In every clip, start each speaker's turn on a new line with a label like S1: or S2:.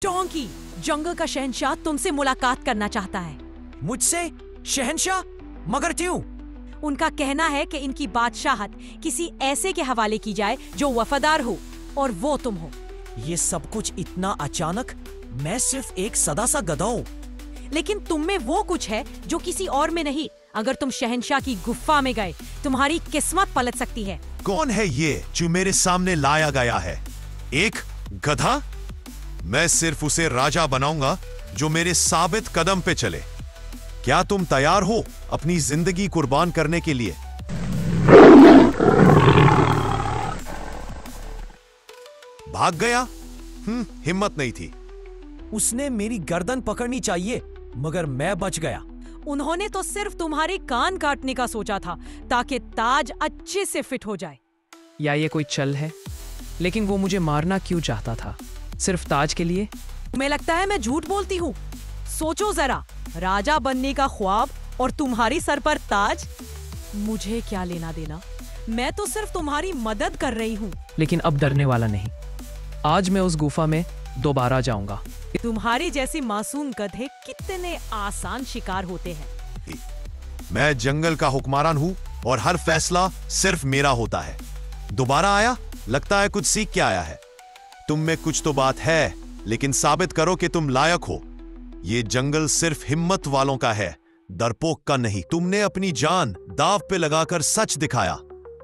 S1: Donkey, जंगल का शहंशाह तुमसे मुलाकात करना चाहता है।
S2: मुझसे? शहंशाह? मगर क्यों?
S1: उनका कहना है कि इनकी बादशाहत किसी ऐसे के हवाले की जाए जो वफादार हो, और वो तुम हो।
S2: ये सब कुछ इतना अचानक? मैं सिर्फ एक सदा सा गधा हूँ।
S1: लेकिन तुम में वो कुछ है जो किसी और में नहीं। अगर तुम शहंशाह की गुफा में गए, तुम्हारी किस्मत पलट सकती है।
S3: कौन है ये जो मेरे सामने लाया गया है? एक गधा? मैं सिर्फ उसे राजा बनाऊंगा जो मेरे साबित कदम पे चले। क्या तुम तैयार हो अपनी जिंदगी कुर्बान करने के लिए? भाग गया? हिम्मत नहीं थी।
S2: उसने मेरी गर्दन पकड़नी चाहिए, मगर मैं बच गया।
S1: उन्होंने तो सिर्फ तुम्हारे कान काटने का सोचा था ताकि ताज अच्छे से फिट हो जाए।
S4: या ये कोई चल है? लेकिन वो मुझे मारना क्यों चाहता था? सिर्फ ताज के लिए?
S1: तुम्हें लगता है मैं झूठ बोलती हूँ? सोचो जरा, राजा बनने का ख्वाब और तुम्हारी सर पर ताज। मुझे क्या लेना देना? मैं तो सिर्फ तुम्हारी मदद कर रही हूँ।
S4: लेकिन अब डरने वाला नहीं। आज मैं उस गुफा में दोबारा जाऊंगा।
S1: तुम्हारी जैसी मासूम गधे कितने आसान शिकार होते हैं।
S3: मैं जंगल का हुक्मरान हूं और हर फैसला सिर्फ मेरा होता है। दोबारा आया? लगता है कुछ सीख के आया है। तुम में कुछ तो बात है, लेकिन साबित करो कि तुम लायक हो। ये जंगल सिर्फ हिम्मत वालों का है, डरपोक का नहीं। तुमने अपनी जान दांव पे लगाकर सच दिखाया।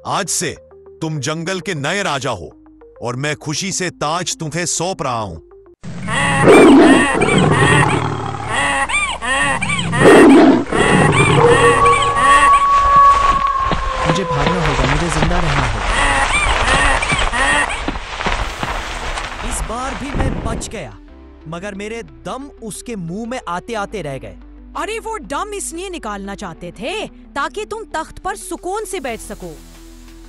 S3: आज से तुम जंगल के नए राजा हो और मैं खुशी से ताज तुम्हें सौंप रहा हूं।
S4: मुझे भागना होगा, मुझे जिंदा रहना होगा।
S2: इस बार भी मैं बच गया, मगर मेरे दम उसके मुंह में आते आते रह गए।
S1: अरे वो दम इसलिए निकालना चाहते थे ताकि तुम तख्त पर सुकून से बैठ सको।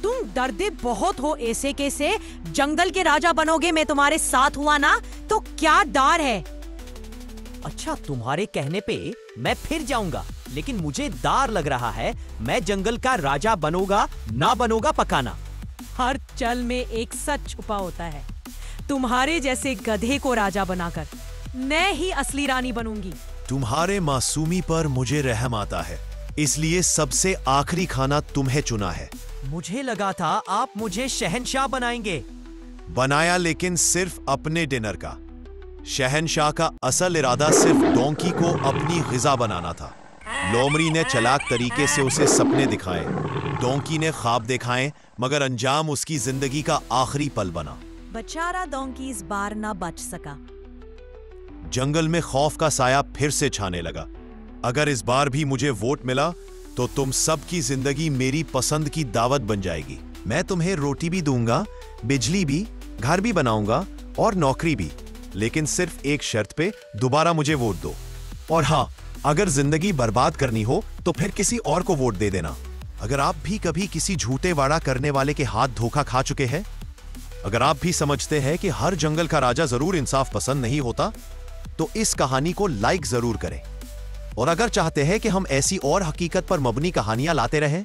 S1: तुम दर्दे बहुत हो ऐसे कैसे जंगल के राजा बनोगे। मैं तुम्हारे साथ हुआ ना, तो क्या डर है?
S2: अच्छा, तुम्हारे कहने पे मैं फिर जाऊंगा, लेकिन मुझे डर लग रहा है मैं जंगल का राजा बनूंगा ना बनूंगा पकाना।
S1: हर चल में एक सच छुपा होता है। तुम्हारे जैसे गधे को राजा बनाकर मैं ही असली रानी बनूंगी।
S3: तुम्हारे मासूमी पर मुझे रहम आता है, इसलिए सबसे आखिरी खाना तुम्हें चुना है।
S2: मुझे लगा था आप मुझे शहंशाह बनाएंगे।
S3: बनाया, लेकिन सिर्फ अपने डिनर का। शहंशाह का असल इरादा सिर्फ डोंकी को अपनी गिजा बनाना था। लोमड़ी ने चालाक तरीके से उसे सपने दिखाए, डोंकी ने ख्वाब दिखाए, मगर अंजाम उसकी जिंदगी का आखिरी पल बना।
S1: बेचारा डोंकी इस बार ना बच सका।
S3: जंगल में खौफ का साया फिर से छाने लगा। अगर इस बार भी मुझे वोट मिला तो तुम सबकी जिंदगी मेरी पसंद की दावत बन जाएगी। मैं तुम्हें रोटी भी दूंगा, बिजली भी, घर भी बनाऊंगा और नौकरी भी, लेकिन सिर्फ एक शर्त पे दोबारा मुझे वोट दो। और हाँ, अगर जिंदगी बर्बाद करनी हो तो फिर किसी और को वोट दे देना। अगर आप भी कभी किसी झूठे वादा करने वाले के हाथ धोखा खा चुके हैं, अगर आप भी समझते हैं कि हर जंगल का राजा जरूर इंसाफ पसंद नहीं होता, तो इस कहानी को लाइक जरूर करें। और अगर चाहते हैं कि हम ऐसी और हकीकत पर मबनी कहानियां लाते रहें,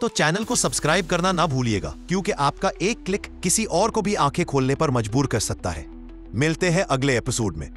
S3: तो चैनल को सब्सक्राइब करना ना भूलिएगा, क्योंकि आपका एक क्लिक किसी और को भी आंखें खोलने पर मजबूर कर सकता है। मिलते हैं अगले एपिसोड में।